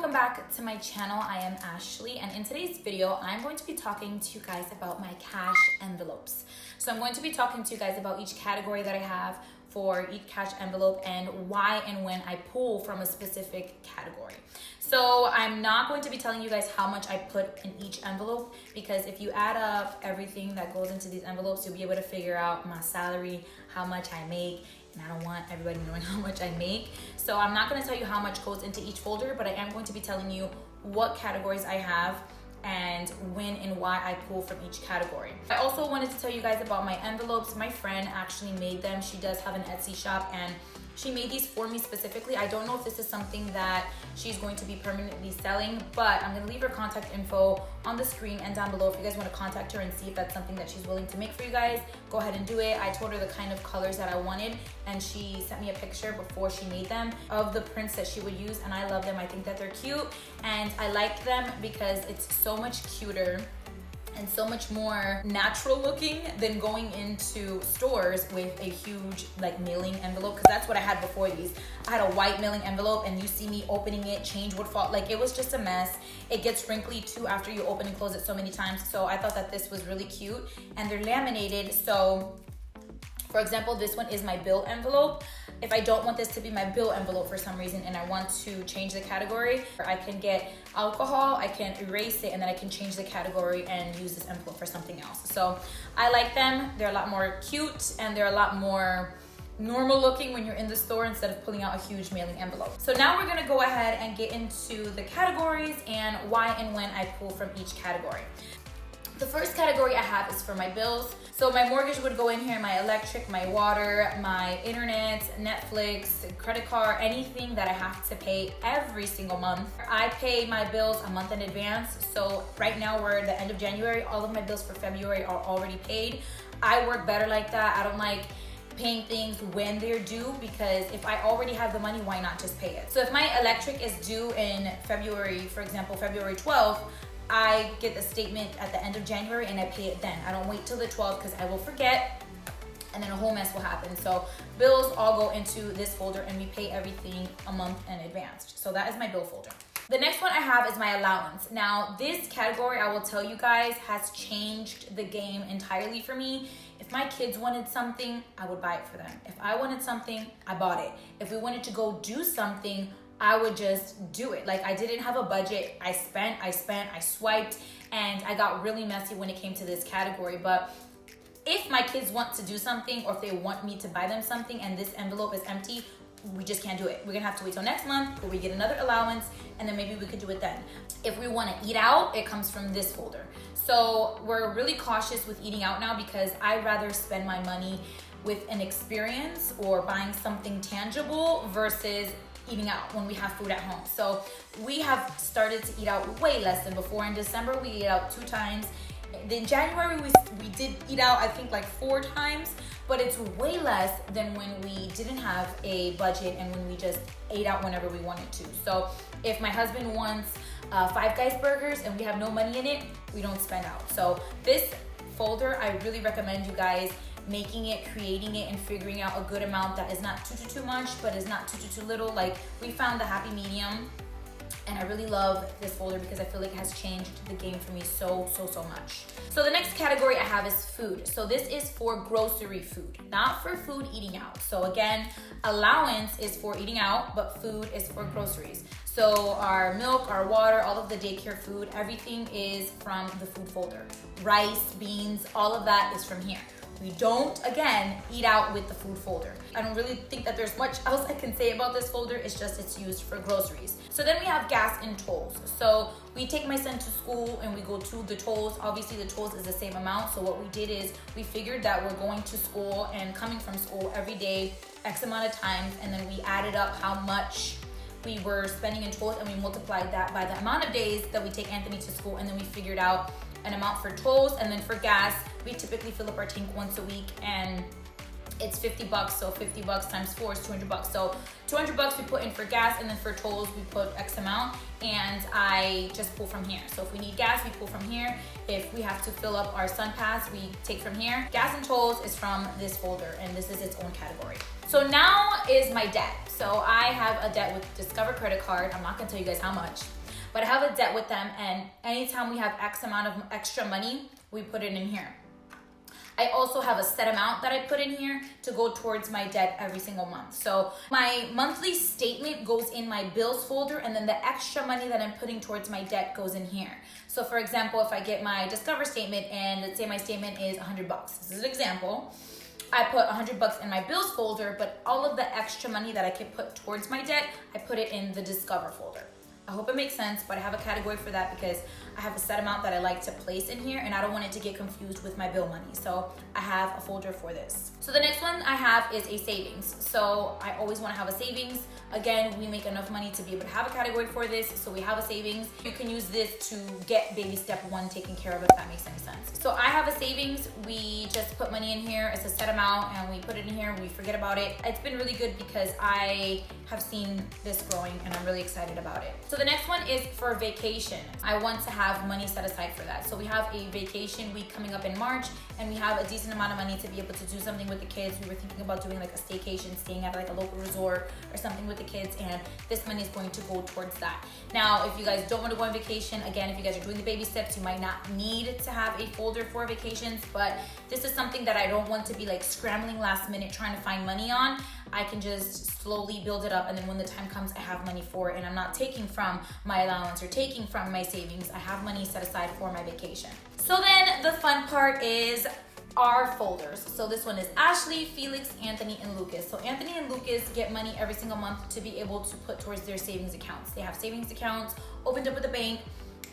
welcome back to my channel. I am Ashley, and in today's video I'm going to be talking to you guys about my cash envelopes. So I'm going to be talking to you guys about each category that I have for each cash envelope and why and when I pull from a specific category. So I'm not going to be telling you guys how much I put in each envelope, because if you add up everything that goes into these envelopes, you'll be able to figure out my salary, how much I make, and I don't want everybody knowing how much I make. So I'm not going to tell you how much goes into each folder, but I am going to be telling you what categories I have and when and why I pull from each category. I also wanted to tell you guys about my envelopes. My friend actually made them. She does have an Etsy shop and she made these for me specifically. I don't know if this is something that she's going to be permanently selling, but I'm gonna leave her contact info on the screen and down below. If you guys wanna contact her and see if that's something that she's willing to make for you guys, go ahead and do it. I told her the kind of colors that I wanted, and she sent me a picture before she made them of the prints that she would use, and I love them. I think that they're cute, and I like them because it's so much cuter and so much more natural looking than going into stores with a huge like mailing envelope, because that's what I had before these. I had a white mailing envelope and you see me opening it, change would fall, like it was just a mess. It gets wrinkly too after you open and close it so many times. So I thought that this was really cute, and they're laminated. So for example, this one is my bill envelope. If I don't want this to be my bill envelope for some reason and I want to change the category, I can get alcohol, I can erase it, and then I can change the category and use this envelope for something else. So I like them. They're a lot more cute and they're a lot more normal looking when you're in the store instead of pulling out a huge mailing envelope. So now we're gonna go ahead and get into the categories and why and when I pull from each category. The first category I have is for my bills. So my mortgage would go in here, my electric, my water, my internet, Netflix, credit card, anything that I have to pay every single month. I pay my bills a month in advance. So right now we're at the end of January. All of my bills for February are already paid. I work better like that. I don't like paying things when they're due, because if I already have the money, why not just pay it? So if my electric is due in February, for example, February 12th, I get the statement at the end of January and I pay it then. I don't wait till the 12th because I will forget and then a whole mess will happen. So bills all go into this folder and we pay everything a month in advance. So that is my bill folder. The next one I have is my allowance. Now this category, I will tell you guys, has changed the game entirely for me. If my kids wanted something, I would buy it for them. If I wanted something, I bought it. If we wanted to go do something, I would just do it. Like I didn't have a budget. I spent, I swiped, and I got really messy when it came to this category. But if my kids want to do something, or if they want me to buy them something and this envelope is empty, we just can't do it. We're gonna have to wait till next month where we get another allowance, and then maybe we could do it then. If we wanna eat out, it comes from this folder. So we're really cautious with eating out now, because I'd rather spend my money with an experience or buying something tangible versus eating out when we have food at home. So we have started to eat out way less than before. In December, we ate out 2 times. In January, we did eat out, I think like 4 times, but it's way less than when we didn't have a budget and when we just ate out whenever we wanted to. So if my husband wants Five Guys burgers and we have no money in it, we don't spend out. So this folder, I really recommend you guys making it, creating it, and figuring out a good amount that is not too much, but is not too little. Like we found the happy medium, and I really love this folder because I feel like it has changed the game for me so much. So the next category I have is food. So this is for grocery food, not for food eating out. So again, allowance is for eating out, but food is for groceries. So our milk, our water, all of the daycare food, everything is from the food folder. Rice, beans, all of that is from here. We don't, again, eat out with the food folder. I don't really think that there's much else I can say about this folder. It's just it's used for groceries. So then we have gas and tolls. So we take my son to school and we go to the tolls. Obviously the tolls is the same amount. So what we did is we figured that we're going to school and coming from school every day, X amount of times, and then we added up how much we were spending in tolls, and we multiplied that by the amount of days that we take Anthony to school, and then we figured out an amount for tolls. And then for gas, we typically fill up our tank once a week, and it's 50 bucks. So 50 bucks times 4 is 200 bucks. So 200 bucks we put in for gas, and then for tolls we put X amount, and I just pull from here. So if we need gas, we pull from here. If we have to fill up our Sun Pass, we take from here. Gas and tolls is from this folder, and this is its own category. So now is my debt. So I have a debt with Discover credit card. I'm not gonna tell you guys how much, but I have a debt with them, and anytime we have X amount of extra money, we put it in here. I also have a set amount that I put in here to go towards my debt every single month. So my monthly statement goes in my bills folder, and then the extra money that I'm putting towards my debt goes in here. So for example, if I get my Discover statement and let's say my statement is 100 bucks. This is an example. I put 100 bucks in my bills folder, but all of the extra money that I can put towards my debt, I put it in the Discover folder. I hope it makes sense, but I have a category for that because I have a set amount that I like to place in here, and I don't want it to get confused with my bill money. So I have a folder for this. So the next one I have is a savings. So I always want to have a savings. Again, we make enough money to be able to have a category for this, so we have a savings. You can use this to get baby step 1 taken care of, if that makes any sense. So I have a savings. We just put money in here. It's a set amount, and we put it in here. We forget about it. It's been really good because I have seen this growing, and I'm really excited about it. So the next one is for vacation. I want to have money set aside for that. So we have a vacation week coming up in March, and we have a decent amount of money to be able to do something with the kids. We were thinking about doing like a staycation, staying at like a local resort or something with the kids, and this money is going to go towards that. Now, if you guys don't want to go on vacation, again, if you guys are doing the baby steps, you might not need to have a folder for vacations, but this is something that I don't want to be like scrambling last minute trying to find money on. I can just slowly build it up, and then when the time comes, I have money for it, and I'm not taking from my allowance or taking from my savings. I have money set aside for my vacation. So then the fun part is our folders. So this one is Ashley, Felix, Anthony, and Lucas. So Anthony and Lucas get money every single month to be able to put towards their savings accounts. They have savings accounts opened up with the bank,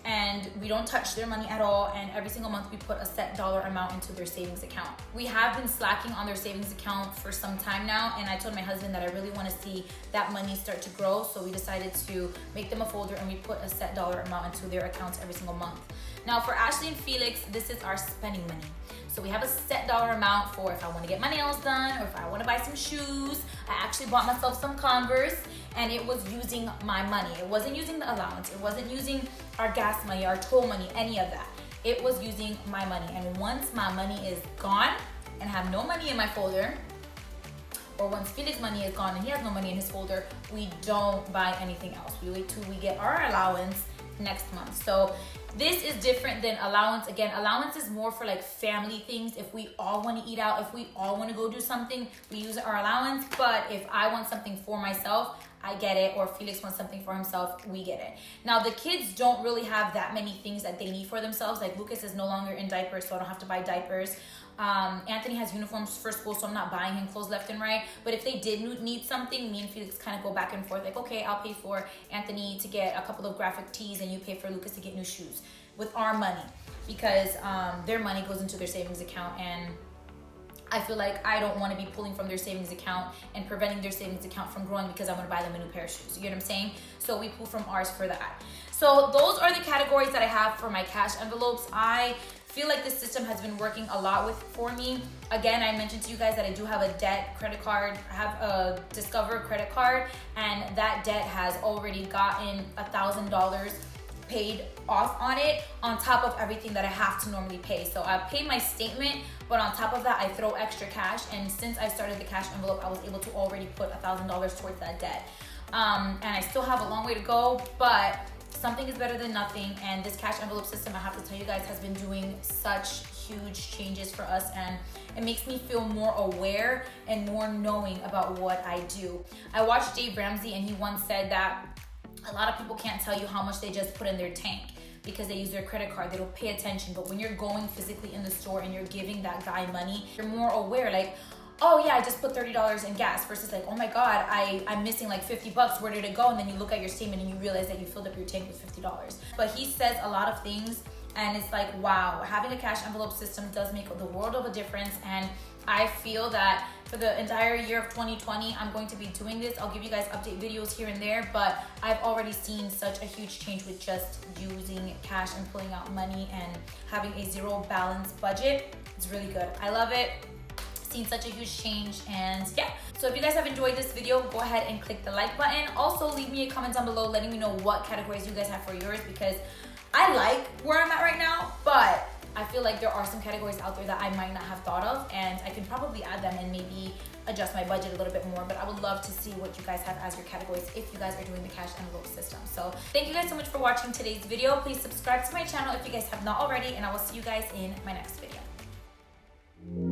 and we don't touch their money at all, and every single month we put a set dollar amount into their savings account. We have been slacking on their savings account for some time now, and I told my husband that I really want to see that money start to grow, so we decided to make them a folder, and we put a set dollar amount into their accounts every single month. Now for Ashley and Felix, this is our spending money. So we have a set dollar amount for if I want to get my nails done or if I want to buy some shoes. I actually bought myself some Converse, and it was using my money. It wasn't using the allowance. It wasn't using our gas money, our toll money, any of that. It was using my money. And once my money is gone and I have no money in my folder, or once Felix's money is gone and he has no money in his folder, we don't buy anything else. We wait till we get our allowance next month. So this is different than allowance. Again, allowance is more for like family things. If we all want to eat out, if we all want to go do something, we use our allowance. But if I want something for myself, I get it, or Felix wants something for himself, we get it. Now the kids don't really have that many things that they need for themselves. Like Lucas is no longer in diapers, so I don't have to buy diapers. Anthony has uniforms for school, so I'm not buying him clothes left and right. But if they did need something, me and Felix kind of go back and forth. Like, okay, I'll pay for Anthony to get a couple of graphic tees, and you pay for Lucas to get new shoes with our money, because their money goes into their savings account, and I feel like I don't want to be pulling from their savings account and preventing their savings account from growing because I want to buy them a new pair of shoes. You get what I'm saying? So we pull from ours for that. So those are the categories that I have for my cash envelopes. I feel like this system has been working a lot for me. Again, I mentioned to you guys that I do have a debt credit card. I have a Discover credit card, and that debt has already gotten $1,000 paid off on it, on top of everything that I have to normally pay. So I pay my statement, but on top of that, I throw extra cash. And since I started the cash envelope, I was able to already put $1,000 towards that debt. And I still have a long way to go, but something is better than nothing. And this cash envelope system, I have to tell you guys, has been doing such huge changes for us, and it makes me feel more aware and more knowing about what I do. I watched Dave Ramsey, and he once said that a lot of people can't tell you how much they just put in their tank because they use their credit card. They don't pay attention. But when you're going physically in the store and you're giving that guy money, you're more aware. Like, oh yeah, I just put $30 in gas, versus like, oh my God, I'm missing like 50 bucks. Where did it go? And then you look at your statement and you realize that you filled up your tank with $50. But he says a lot of things, and it's like, wow, having a cash envelope system does make the world of a difference. And I feel that for the entire year of 2020, I'm going to be doing this. I'll give you guys update videos here and there, but I've already seen such a huge change with just using cash and pulling out money and having a zero balance budget. It's really good. I love it. seen such a huge change. And yeah, so if you guys have enjoyed this video, go ahead and click the like button. Also leave me a comment down below letting me know what categories you guys have for yours, because I like where I'm at right now, but I feel like there are some categories out there that I might not have thought of, and I can probably add them and maybe adjust my budget a little bit more. But I would love to see what you guys have as your categories if you guys are doing the cash envelope system. So thank you guys so much for watching today's video. Please subscribe to my channel if you guys have not already, and I will see you guys in my next video.